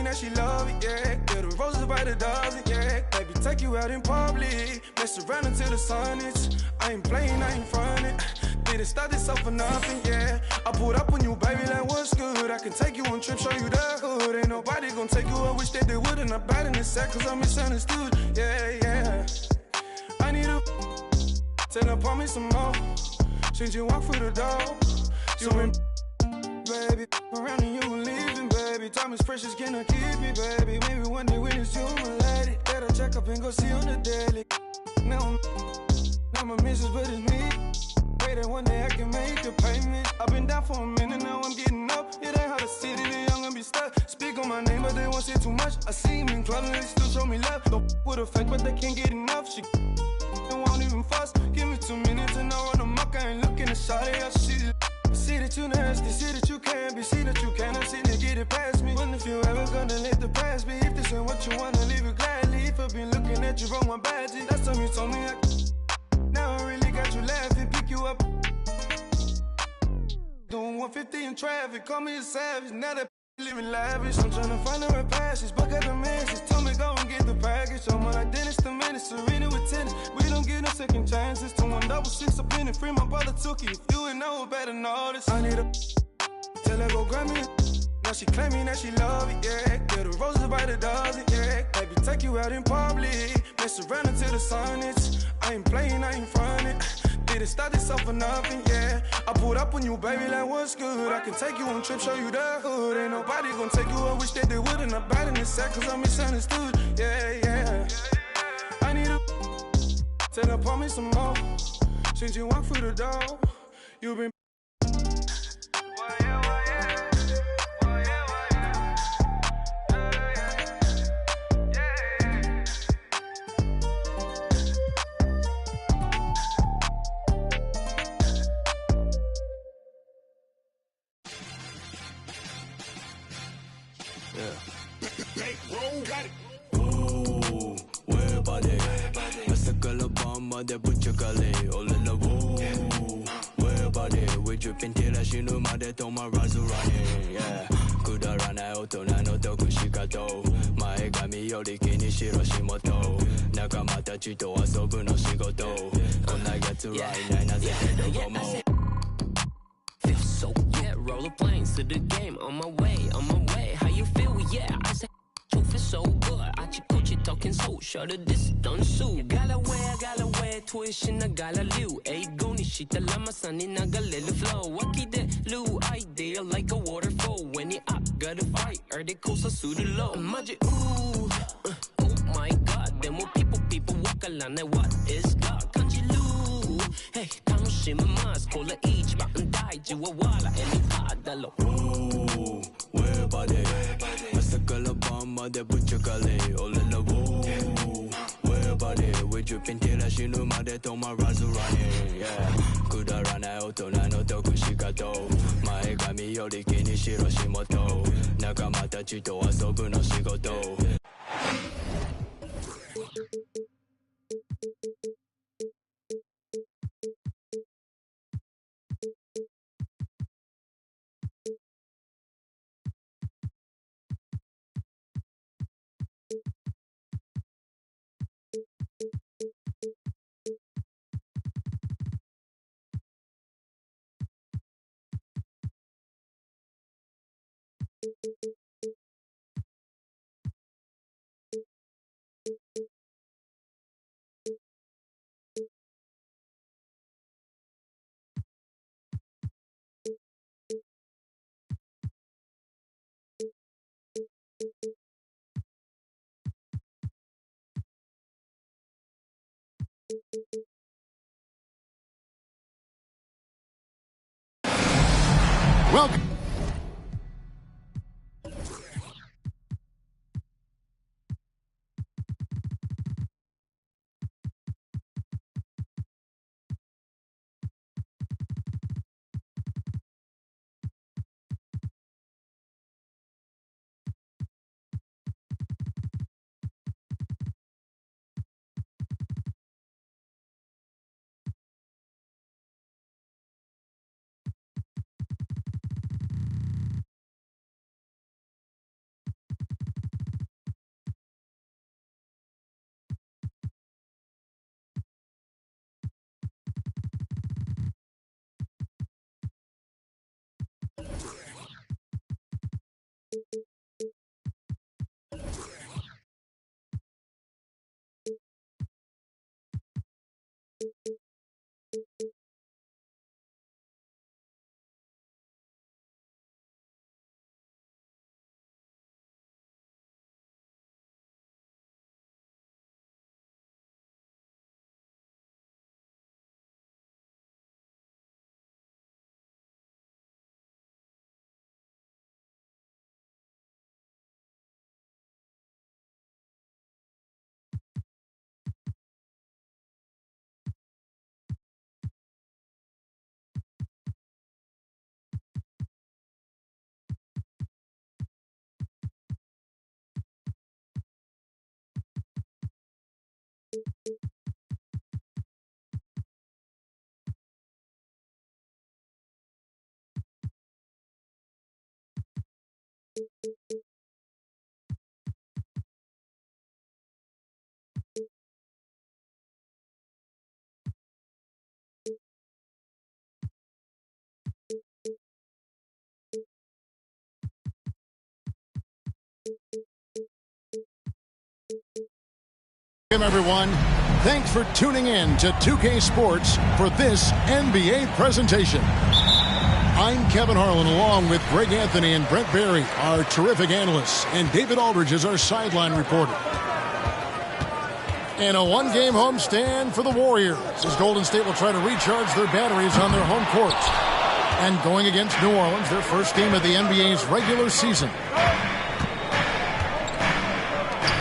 that she love it, yeah. Get her roses by the dozen, yeah. Baby, take you out in public, mess around until the sun is. I ain't playing, I ain't frontin'. Didn't start this off for nothing, yeah. I pulled up on you, baby, like what's good. I can take you on trip, show you the hood. Ain't nobody gon' take you, I wish that they would. And I'm bad in this set, cause I'm misunderstood, yeah, yeah. I need a tell her, pour me some more. Since you walk through the door, you been baby, around and you were leaving, baby. Time is precious, can I keep me, baby? Maybe one day when it's you, my lady. Better check up and go see on the daily. Now I'm a missus, but it's me. Pray that one day I can make a payment. I've been down for a minute, now I'm getting up. It ain't hard to see that the young and be stuck. Speak on my name, but they won't say too much. I see him in club and they still show me love. Don't with a fake, but they can't get enough. She won't even fuss. Give me 2 minutes and I run amok. I ain't looking at shawty, I see that you nasty, see that you can be, see that you cannot see to get it past me. When if you ever gonna let the past be? If this ain't what you wanna, leave it gladly. If I've been looking at you from my badgie, last time you told me now I really got you laughing, pick you up. Doing 150 in traffic, call me a savage. Now that living lavish, I'm tryna find her a passage. Buck at the message, told me go and get the package. I'm like Dennis the Menace, Serena with tennis. We don't get no second chances. 2166 up in it, free my brother took it. If you ain't know, better know this. I need a tell her go grab me. Now she claiming that she love it, yeah. Get her roses by the dozen, yeah. Baby, take you out in public, mess around until the sun is. I ain't playing, I ain't frontin'. Didn't start this off for nothing, yeah. I pulled up on you, baby, like what's good. I can take you on trip, show you the hood. Ain't nobody gon' take you, I wish that they would. And I'm bad in this set, cause I'm misunderstood, yeah, yeah. I need a tell her, pour me some more. Since you walk through the door, you been Ooh, where body? Masakala bomba de buchakale, all in the woo. Where body? We dripping till I should know my death on my rise running, yeah. Kudarana otona no tokushikato. Mae gami yori kini shirashimoto. Nakamata chito asobu no shigoto. Konna yatsu right now, nazete dokomo. Feel so good, roll the planes to the game. On my way, how you feel? Yeah, I say you feel so good. I Gucci talking so short of this done so. Gotta wear, tuition, I gotta liu. Ay, goni shita lama sunny, naga little flow. Waki de lu idea like a waterfall. When you up, gotta fight, or they coast a suit low. Maji, ooh, oh my god, then more people walk along. What is God? Kanji lu, hey, tanoshimasu, kola each mountain die, jiwawala, any padalo. Ooh, where body? Masakala bomba de buchakale, all in the woo. Where body? We dripping till I should know my death on my rise running, yeah. Kudarana otona no tokushikato. Mae gami yori kini shirashimoto. Nakamata chito asobu no shigoto. Welcome. Welcome, everyone. Thanks for tuning in to 2K Sports for this NBA presentation. I'm Kevin Harlan, along with Greg Anthony and Brent Barry, our terrific analysts, and David Aldridge is our sideline reporter. And a one-game homestand for the Warriors, as Golden State will try to recharge their batteries on their home court. And going against New Orleans, their first game of the NBA's regular season.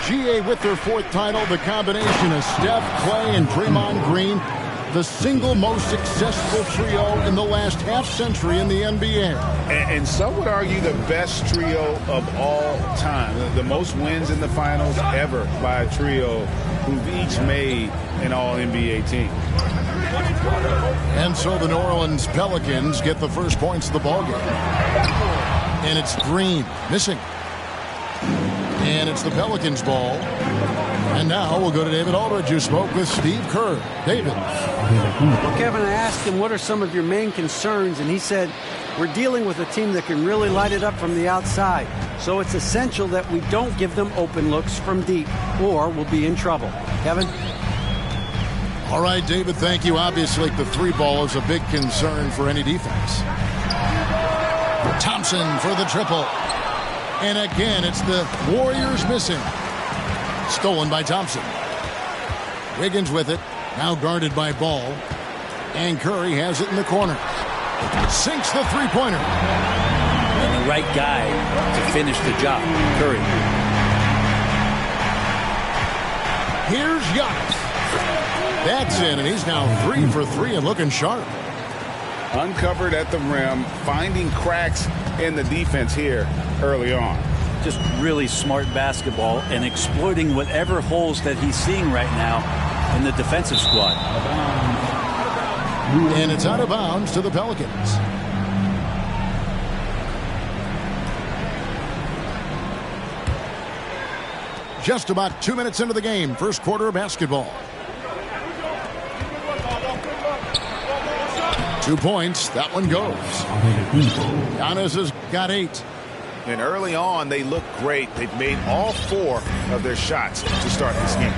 GA with their fourth title, the combination of Steph, Clay, and Draymond Green, the single most successful trio in the last half-century in the NBA. And some would argue the best trio of all time. The most wins in the finals ever by a trio who've each made an all-NBA team. And so the New Orleans Pelicans get the first points of the ballgame. And it's Green missing. And it's the Pelicans' ball. And now we'll go to David Aldridge, who spoke with Steve Kerr. David. Well, Kevin, I asked him, what are some of your main concerns? And he said, we're dealing with a team that can really light it up from the outside. So it's essential that we don't give them open looks from deep, or we'll be in trouble. Kevin? All right, David, thank you. Obviously, the three ball is a big concern for any defense. Thompson for the triple. And again, it's the Warriors missing. Stolen by Thompson. Wiggins with it. Now guarded by Ball. And Curry has it in the corner. Sinks the three-pointer. And the right guy to finish the job. Curry. Here's Giannis. That's in, and he's now 3 for 3 and looking sharp. Uncovered at the rim, finding cracks in the defense here early on. Just really smart basketball and exploiting whatever holes that he's seeing right now in the defensive squad. And it's out of bounds to the Pelicans. Just about 2 minutes into the game, first quarter of basketball. 2 points, that one goes. Giannis has got 8. And early on, they look great. They've made all 4 of their shots to start this game.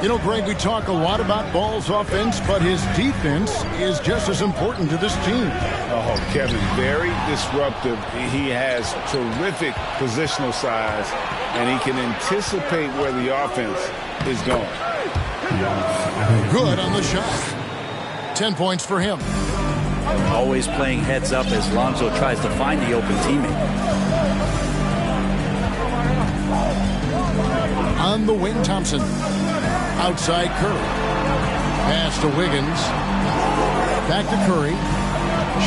You know, Greg, we talk a lot about Ball's offense, but his defense is just as important to this team. Oh, Kevin, very disruptive. He has terrific positional size, and he can anticipate where the offense is going. Good on the shot. 10 points for him. Always playing heads up as Lonzo tries to find the open teammate. On the wing, Thompson. Outside Curry. Pass to Wiggins. Back to Curry.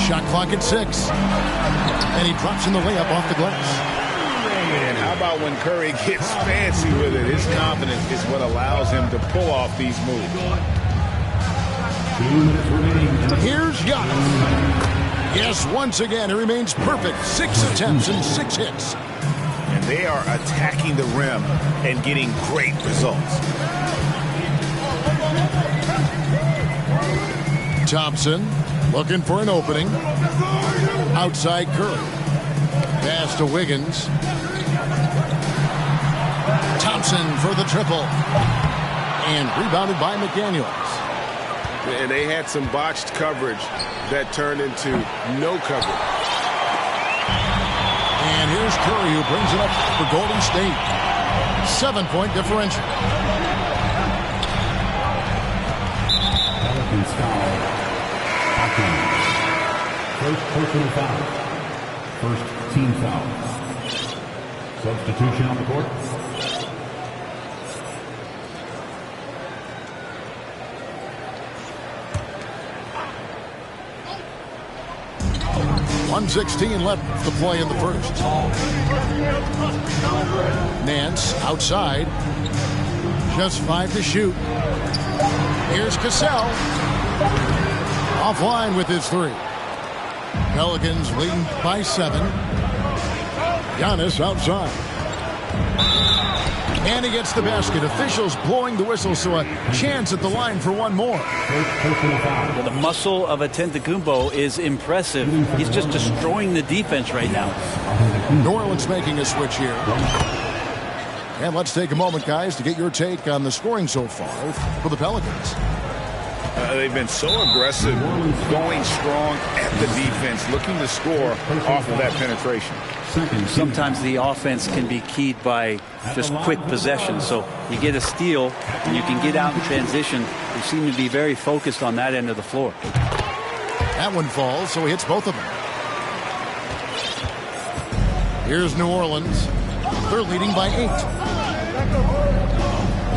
Shot clock at 6. And he drops in the layup off the glass. And how about when Curry gets fancy with it? His confidence is what allows him to pull off these moves. Here's Giannis. Yes, once again, he remains perfect. 6 attempts and 6 hits. And they are attacking the rim and getting great results. Thompson looking for an opening. Outside Curry. Pass to Wiggins. Thompson for the triple. And rebounded by McDaniels. And they had some botched coverage that turned into no coverage. And here's Curry, who brings it up for Golden State. 7-point differential. Pelicans foul. First personal foul. First team foul. Substitution on the court. .116 left to play in the first. Nance outside. Just 5 to shoot. Here's Cassell. Offline with his 3. Pelicans leading by 7. Giannis outside. And he gets the basket. Officials blowing the whistle, so a chance at the line for one more. The muscle of Antetokounmpo is impressive. He's just destroying the defense right now. New Orleans making a switch here. And let's take a moment, guys, to get your take on the scoring so far for the Pelicans. They've been so aggressive, going strong at the defense, looking to score off of that penetration. Sometimes the offense can be keyed by just quick possession. So you get a steal and you can get out in transition. They seem to be very focused on that end of the floor. That one falls, so he hits both of them. Here's New Orleans. They're leading by 8.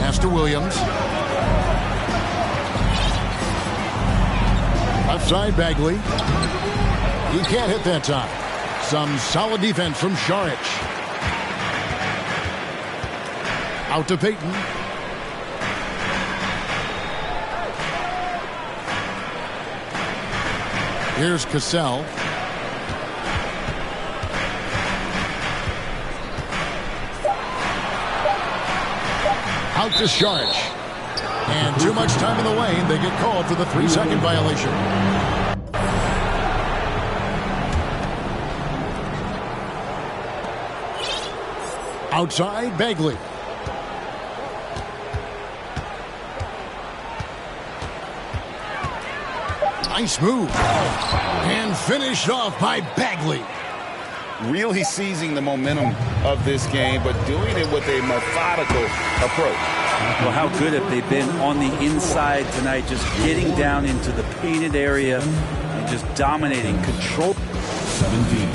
Pass to Williams. Left side, Bagley. He can't hit that time. Some solid defense from Šarić. Out to Payton. Here's Cassell. Out to Šarić. And too much time in the lane. They get called for the 3-second violation. Outside, Bagley. Nice move. And finished off by Bagley. Really seizing the momentum of this game, but doing it with a methodical approach. Well, how good have they been on the inside tonight, just getting down into the painted area and just dominating, control. 17.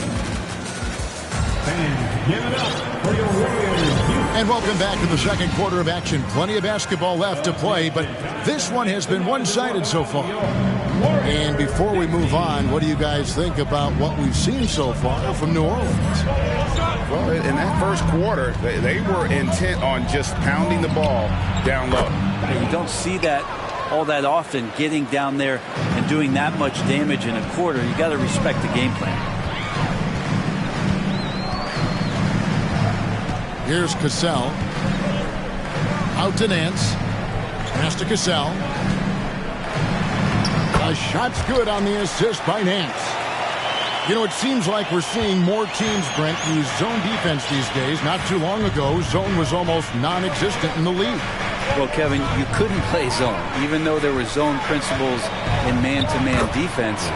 And give it up for your Warriors. And welcome back to the second quarter of action. Plenty of basketball left to play, but this one has been one-sided so far. And before we move on, what do you guys think about what we've seen so far from New Orleans? Well, in that first quarter, they were intent on just pounding the ball down low. You don't see that all that often, getting down there and doing that much damage in a quarter. You got to respect the game plan. Here's Cassell. Out to Nance. Pass to Cassell. The shot's good on the assist by Nance. You know, it seems like we're seeing more teams, Brent, use zone defense these days. Not too long ago, zone was almost non-existent in the league. Well, Kevin, you couldn't play zone. Even though there were zone principles in man-to-man defense,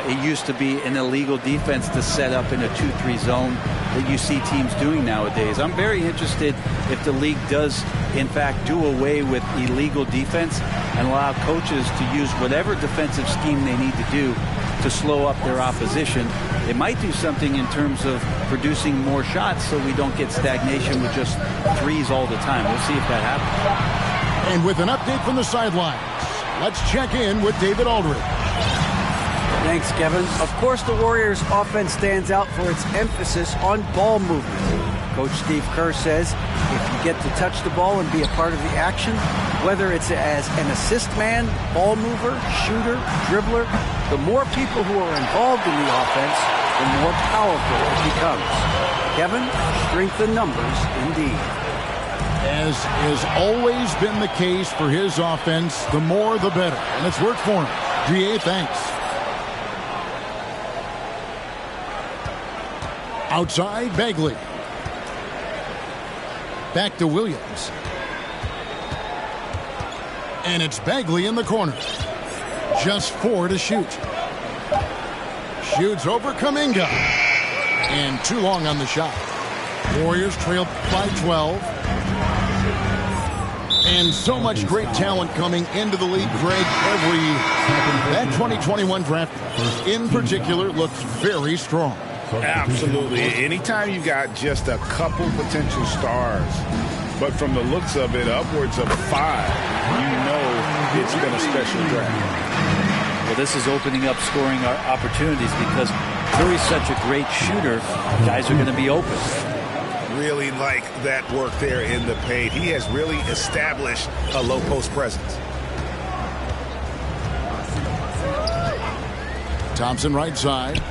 it used to be an illegal defense to set up in a 2-3 zone that you see teams doing nowadays. I'm very interested if the league does, in fact, do away with illegal defense and allow coaches to use whatever defensive scheme they need to do to slow up their opposition. It might do something in terms of producing more shots so we don't get stagnation with just threes all the time. We'll see if that happens. And with an update from the sidelines, let's check in with David Aldridge. Thanks, Kevin. Of course, the Warriors' offense stands out for its emphasis on ball movement. Coach Steve Kerr says if you get to touch the ball and be a part of the action, whether it's as an assist man, ball mover, shooter, dribbler, the more people who are involved in the offense, the more powerful it becomes. Kevin, strength in numbers indeed. As has always been the case for his offense, the more the better. And it's worked for him. GA, thanks. Outside, Bagley. Back to Williams. And it's Bagley in the corner. Just 4 to shoot. Shoots over Kuminga. And too long on the shot. Warriors trail by 12. And so much great talent coming into the league, Greg, every year. That 2021 draft in particular looks very strong. Absolutely. Anytime you got just a couple potential stars, but from the looks of it, upwards of 5, you know it's been a special draft. Well, this is opening up scoring opportunities because Curry's such a great shooter. Guys are going to be open. Really like that work there in the paint. He has really established a low post presence. Thompson right side.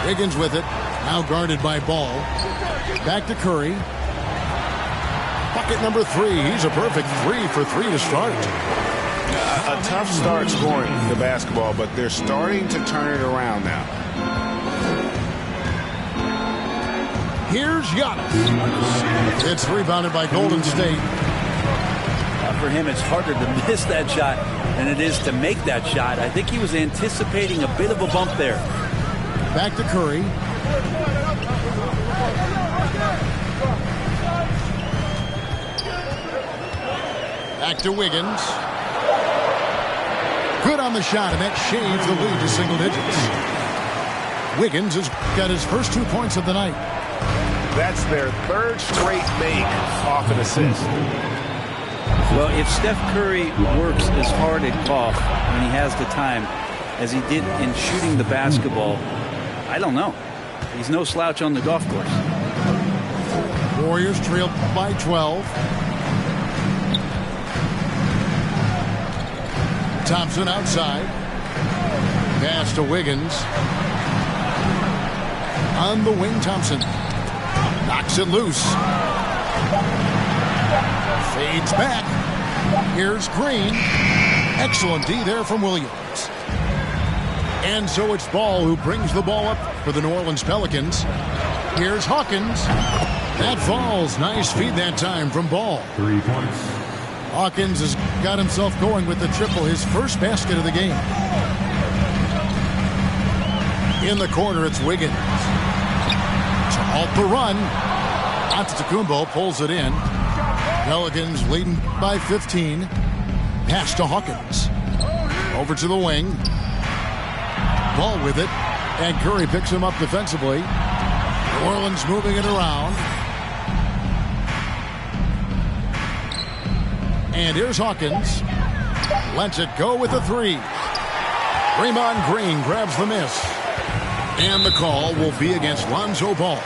Wiggins with it. Now guarded by Ball. Back to Curry. Bucket number 3. He's a perfect 3 for 3 to start. A tough start scoring the basketball, but they're starting to turn it around now. Here's Giannis. It's rebounded by Golden State. For him, it's harder to miss that shot than it is to make that shot. I think he was anticipating a bit of a bump there. Back to Curry. Back to Wiggins. Good on the shot, and that shaves the lead to single digits. Wiggins has got his first 2 points of the night. That's their 3rd straight make off an assist. Well, if Steph Curry works as hard at golf when he has the time as he did in shooting the basketball, I don't know. He's no slouch on the golf course. Warriors trail by 12. Thompson outside. Pass to Wiggins. On the wing, Thompson. Knocks it loose. Fades back. Here's Green. Excellent D there from Williams. And so it's Ball who brings the ball up for the New Orleans Pelicans. Here's Hawkins. That falls. Nice feed that time from Ball. 3 points. Hawkins has got himself going with the triple, his first basket of the game. In the corner, it's Wiggins. To halt the run. Antetokounmpo pulls it in. Pelicans leading by 15. Pass to Hawkins. Over to the wing. Ball with it. And Curry picks him up defensively. New Orleans moving it around. And here's Hawkins. Lets it go with the 3. Draymond Green grabs the miss. And the call will be against Lonzo Ball.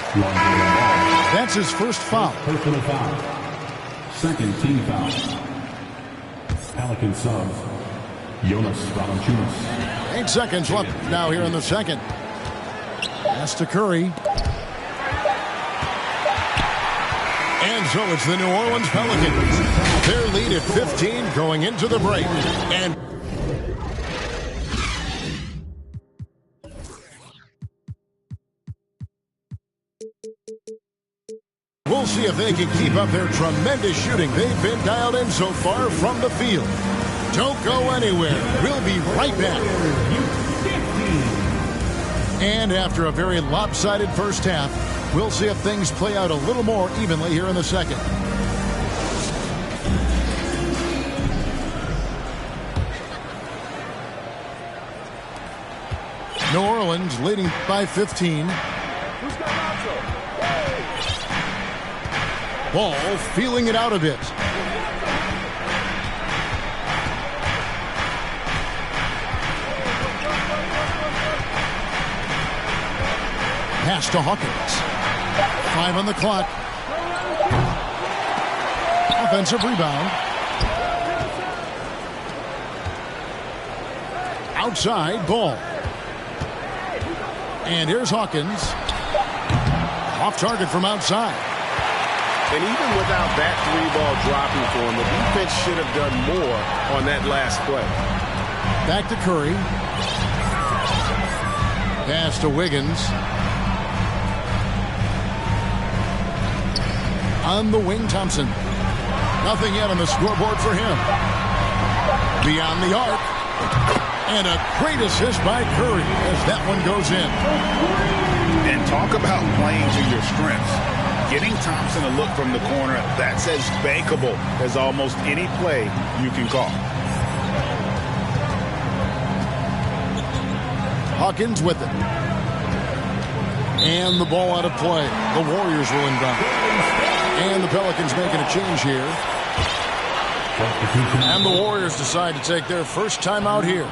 That's his first foul. Personal foul. Second team foul. Pelican sub. Jonas Valanciunas. 8 seconds left now here in the second. Pass to Curry. And so it's the New Orleans Pelicans. Their lead at 15 going into the break. And we'll see if they can keep up their tremendous shooting. They've been dialed in so far from the field. Don't go anywhere. We'll be right back. And after a very lopsided first half, we'll see if things play out a little more evenly here in the second. New Orleans leading by 15. Ball feeling it out a bit. Pass to Hawkins. 5 on the clock. Offensive rebound. Outside, Ball. And here's Hawkins. Off target from outside. And even without that 3-ball dropping for him, the defense should have done more on that last play. Back to Curry. Pass to Wiggins. On the wing, Thompson. Nothing yet on the scoreboard for him. Beyond the arc. And a great assist by Curry as that one goes in. And talk about playing to your strengths. Getting Thompson a look from the corner, that's as bankable as almost any play you can call. Hawkins with it. And the ball out of play. The Warriors will inbound. And the Pelicans making a change here. And the Warriors decide to take their first time out here.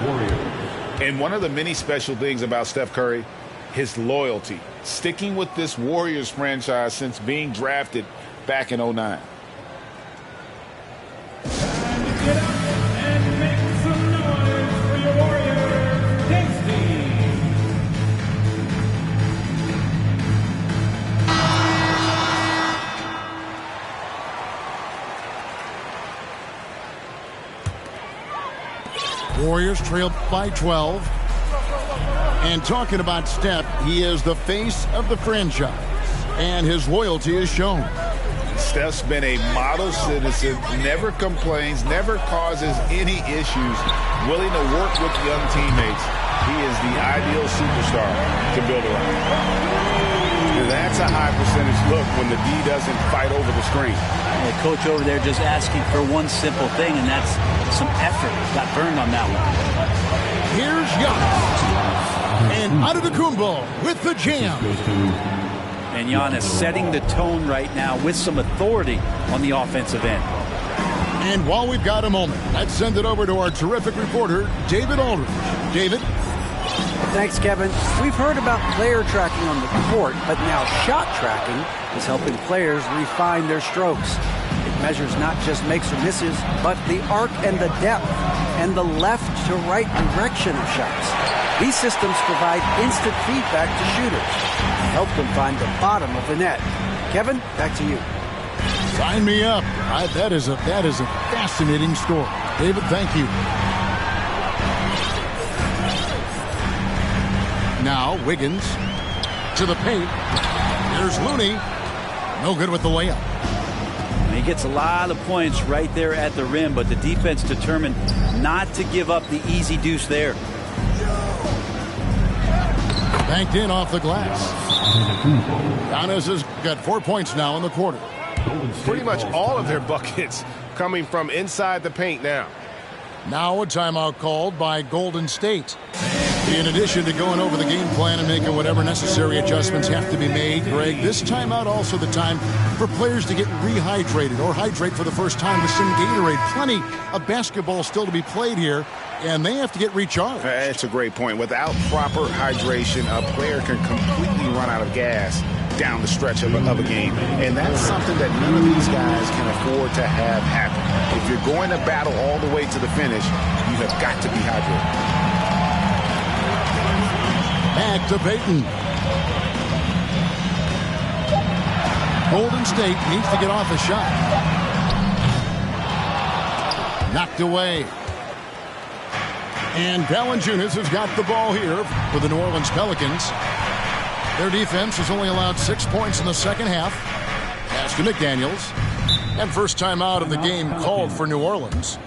And one of the many special things about Steph Curry, his loyalty. Sticking with this Warriors franchise since being drafted back in 2009. Get up and make some noise for your Warrior, Dixie. Warriors trail by 12. And talking about Steph, he is the face of the franchise. And his loyalty is shown. Steph's been a model citizen, never complains, never causes any issues, willing to work with young teammates. He is the ideal superstar to build around. That's a high percentage look when the D doesn't fight over the screen. The coach over there just asking for one simple thing, and that's some effort. Got burned on that one. Here's Giannis. And Antetokounmpo with the jam. And Giannis setting the tone right now with some authority on the offensive end. And while we've got a moment, let's send it over to our terrific reporter, David Aldridge. David? Thanks, Kevin. We've heard about player tracking on the court, but now shot tracking is helping players refine their strokes. It measures not just makes or misses, but the arc and the depth and the left to right direction of shots. These systems provide instant feedback to shooters and help them find the bottom of the net. Kevin, back to you. Sign me up. That is a fascinating story. David, thank you. Now Wiggins to the paint. There's Looney. No good with the layup. And he gets a lot of points right there at the rim, but the defense determined not to give up the easy deuce there. Banked in off the glass. Giannis has got 4 points now in the quarter. Pretty much all of their buckets coming from inside the paint now. Now a timeout called by Golden State. In addition to going over the game plan and making whatever necessary adjustments have to be made, Greg, this timeout also the time for players to get rehydrated or hydrate for the first time with some Gatorade. Plenty of basketball still to be played here, and they have to get recharged. That's a great point. Without proper hydration, a player can completely run out of gas down the stretch of a game. And that's something that none of these guys can afford to have happen. If you're going to battle all the way to the finish, you have got to be hydrated. Back to Payton. Golden State needs to get off a shot. Knocked away. And Valanciunas has got the ball here for the New Orleans Pelicans. Their defense has only allowed 6 points in the second half. Pass to McDaniels. And first time out of the game called for New Orleans.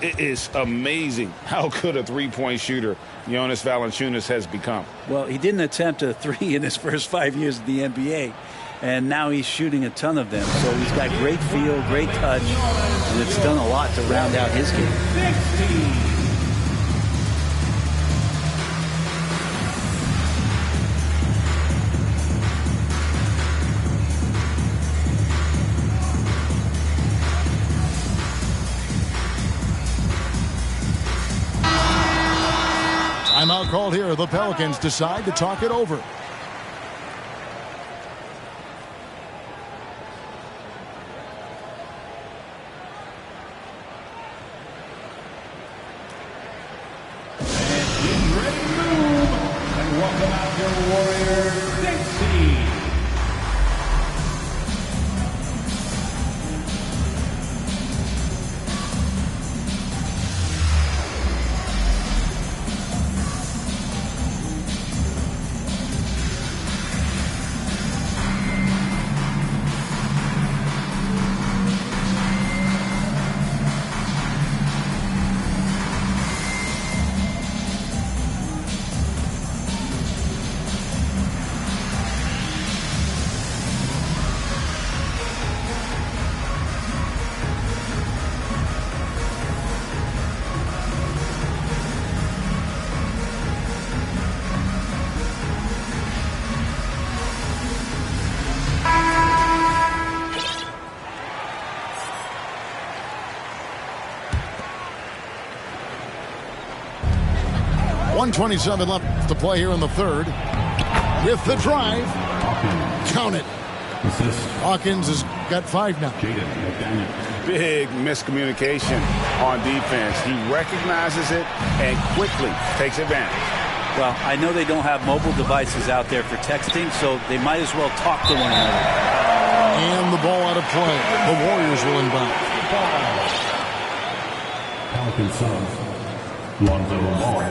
It is amazing how good a three-point shooter Jonas Valanciunas has become. Well, he didn't attempt a three in his first 5 years in the NBA, and now he's shooting a ton of them. So he's got great feel, great touch, and it's done a lot to round out his game. Timeout called here. The Pelicans decide to talk it over. Ready to move, and welcome out your Warrior, Dixie. 1:27 left to play here in the third. With the drive. Count it. Hawkins has got 5 now. Big miscommunication on defense. He recognizes it and quickly takes advantage. Well, I know they don't have mobile devices out there for texting, so they might as well talk to one another. And the ball out of play. The Warriors will inbound. Pelican Suns, Lonzo Ball.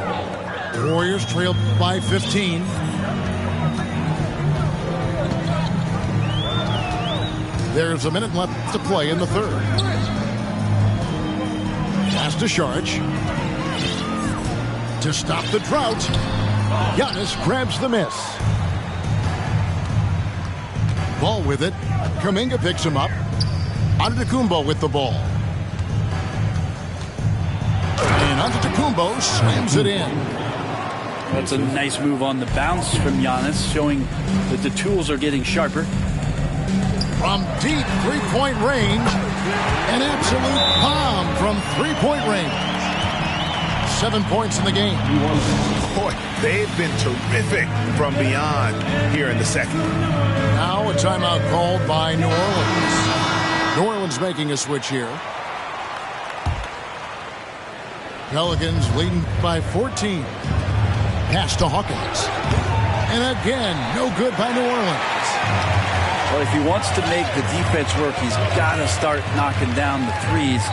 Warriors trailed by 15. There's a minute left to play in the third. Pass to Saric. To stop the drought, Giannis grabs the miss. Ball with it. Kuminga picks him up. Antetokounmpo with the ball. And Antetokounmpo slams it in. That's a nice move on the bounce from Giannis, showing that the tools are getting sharper. From deep three-point range, an absolute bomb from three-point range. 7 points in the game. Boy, they've been terrific from beyond here in the second. Now a timeout called by New Orleans. New Orleans making a switch here. Pelicans leading by 14. Pass to Hawkins. And again, no good by New Orleans. Well, if he wants to make the defense work, he's got to start knocking down the threes.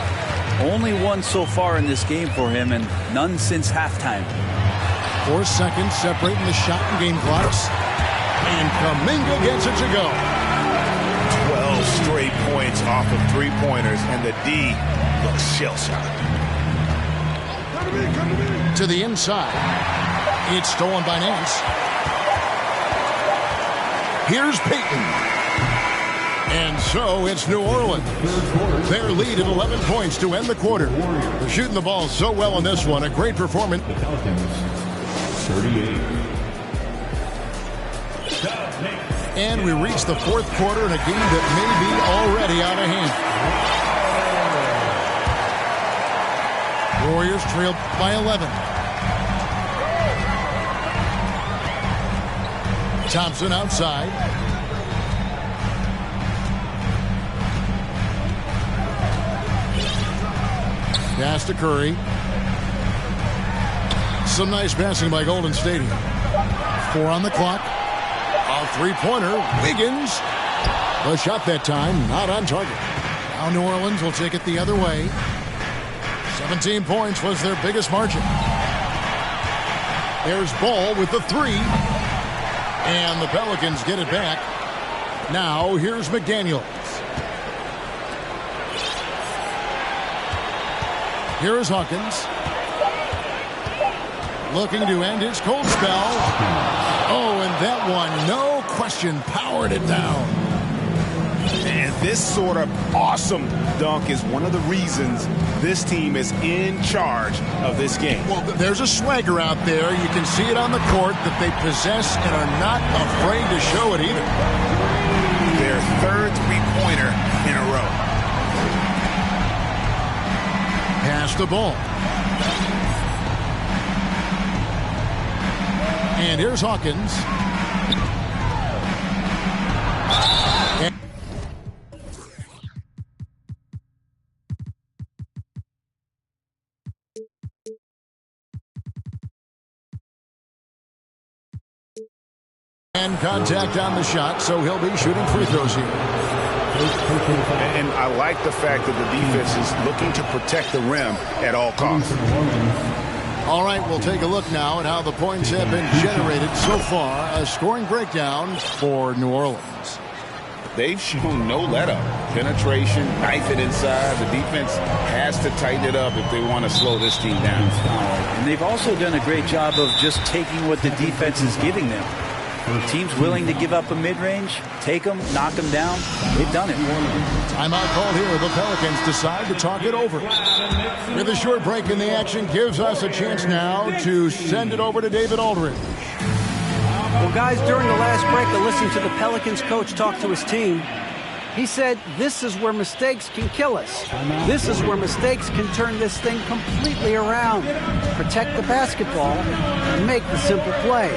Only one so far in this game for him, and none since halftime. 4 seconds separating the shot and game clocks. And Kuminga gets it to go. 12 straight points off of three-pointers, and the D looks shell-shocked. To the inside. It's stolen by Nance. Here's Payton. And so it's New Orleans. Their lead at 11 points to end the quarter. They're shooting the ball so well in this one. A great performance. The Pelicans, 38. And we reach the fourth quarter in a game that may be already out of hand. Warriors trailed by 11. Thompson outside. Pass to Curry. Some nice passing by Golden State. 4 on the clock. A three-pointer. Wiggins. The shot that time, not on target. Now New Orleans will take it the other way. 17 points was their biggest margin. There's Ball with the 3. And the Pelicans get it back. Now here's McDaniels. Here is Hawkins. Looking to end his cold spell. Oh, and that one, no question, powered it down. And this sort of awesome dunk is one of the reasons this team is in charge of this game. Well, there's a swagger out there. You can see it on the court that they possess and are not afraid to show it either. Their third three-pointer in a row. Pass the ball. And here's Hawkins. And contact on the shot, so he'll be shooting free throws here. And I like the fact that the defense is looking to protect the rim at all costs. All right, we'll take a look now at how the points have been generated so far. A scoring breakdown for New Orleans. They've shown no let-up. Penetration, knife it inside. The defense has to tighten it up if they want to slow this team down. And they've also done a great job of just taking what the defense is giving them. Teams willing to give up a mid-range, take them, knock them down. They've done it. Timeout called here. The Pelicans decide to talk it over. With a short break in the action, gives us a chance now to send it over to David Aldridge. Well, guys, during the last break, I listened to the Pelicans coach talk to his team. He said, this is where mistakes can kill us. This is where mistakes can turn this thing completely around. Protect the basketball and make the simple play.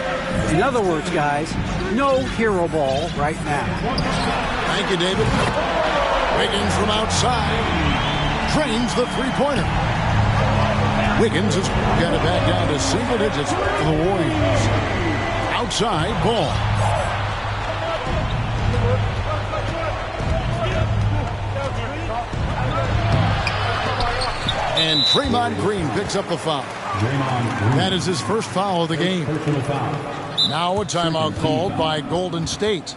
In other words, guys, no hero ball right now. Thank you, David. Wiggins from outside drains the three-pointer. Wiggins has got it back down to single digits for the Warriors. Outside ball. And Draymond Green picks up the foul. That is his first foul of the game. Now a timeout called by Golden State.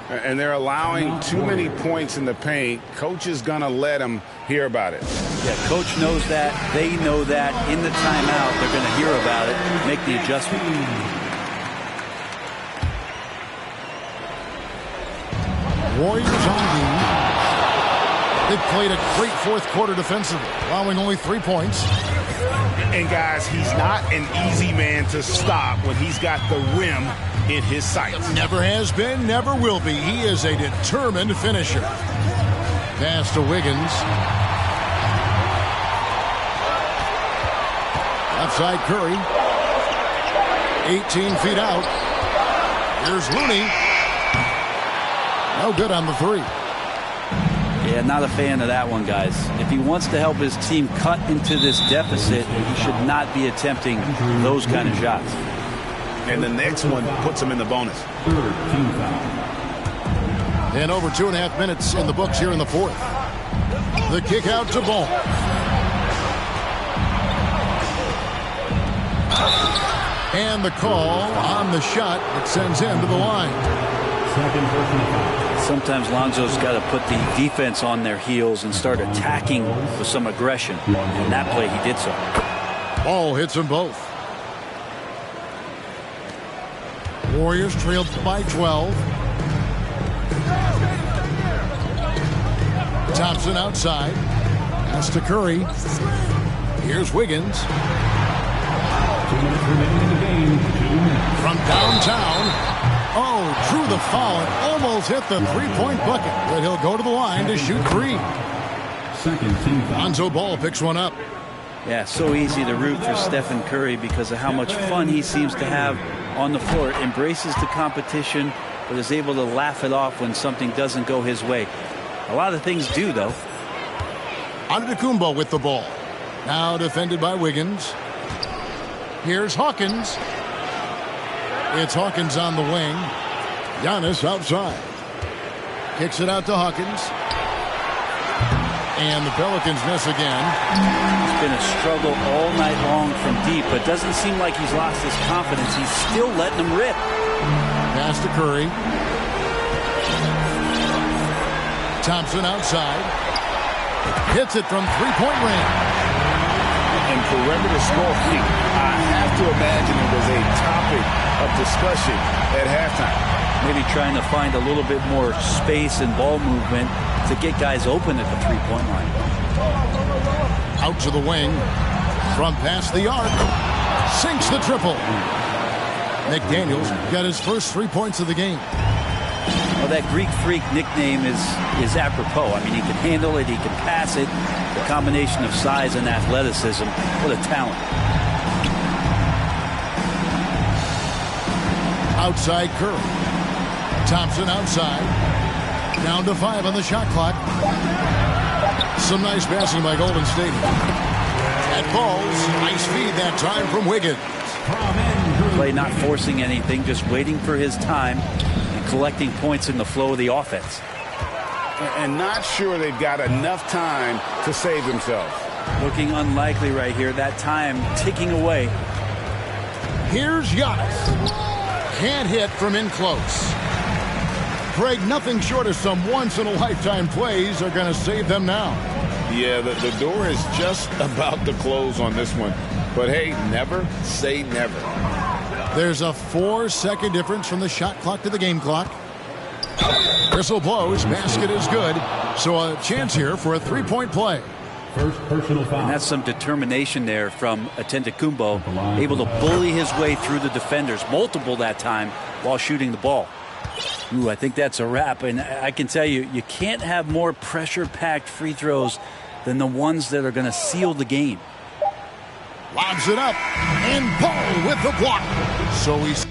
And they're allowing too many points in the paint. Coach is going to let them hear about it. Yeah, coach knows that. They know that. In the timeout, they're going to hear about it, make the adjustment. Warriors on D. They've played a great fourth quarter defensively, allowing only 3 points. And guys, he's not an easy man to stop when he's got the rim in his sights. Never has been, never will be. He is a determined finisher. Pass to Wiggins. Outside Curry. 18 feet out. Here's Looney. No good on the three. Yeah, not a fan of that one, guys. If he wants to help his team cut into this deficit, he should not be attempting those kind of shots. And the next one puts him in the bonus. And over 2.5 minutes in the books here in the fourth. The kick out to Ball. And the call on the shot that sends him to the line. Sometimes Lonzo's got to put the defense on their heels and start attacking with some aggression. In that play, he did so. Ball hits them both. Warriors trailed by 12. Thompson outside. Pass to Curry. Here's Wiggins. 2 minutes remaining in the game. 2 minutes. From downtown. Oh, drew the foul and almost hit the three-point bucket. But he'll go to the line to shoot three. Second team foul. Lonzo Ball picks one up. Yeah, so easy to root for Stephen Curry because of how much fun he seems to have on the floor. Embraces the competition, but is able to laugh it off when something doesn't go his way. A lot of things do, though. Antetokounmpo with the ball. Now defended by Wiggins. Here's Hawkins. It's Hawkins on the wing. Giannis outside. Kicks it out to Hawkins. And the Pelicans miss again. It's been a struggle all night long from deep, but doesn't seem like he's lost his confidence. He's still letting them rip. Pass to Curry. Thompson outside. Hits it from three-point range. And perimeter scoring, I have to imagine it was a topic of discussion at halftime. Maybe trying to find a little bit more space and ball movement to get guys open at the three-point line. Out to the wing. From past the arc. Sinks the triple. McDaniels got his first 3 points of the game. Well, that Greek Freak nickname is apropos. I mean, he can handle it, he can pass it. The combination of size and athleticism, what a talent. Outside Curry. Thompson outside. Down to 5 on the shot clock. Some nice passing by Golden State. At balls, nice feed that time from Wiggins. Play not forcing anything, just waiting for his time and collecting points in the flow of the offense. And not sure they've got enough time to save themselves. Looking unlikely right here. That time ticking away. Here's Giannis. Can't hit from in close. Craig, nothing short of some once-in-a-lifetime plays are going to save them now. Yeah, the door is just about to close on this one. But hey, never say never. There's a 4-second difference from the shot clock to the game clock. Whistle blows. Basket is good. So a chance here for a three-point play. First personal foul. And that's some determination there from Antetokounmpo, able to bully his way through the defenders, multiple that time, while shooting the ball. Ooh, I think that's a wrap. And I can tell you, you can't have more pressure-packed free throws than the ones that are going to seal the game. Lobs it up, and Paul with the block. So he's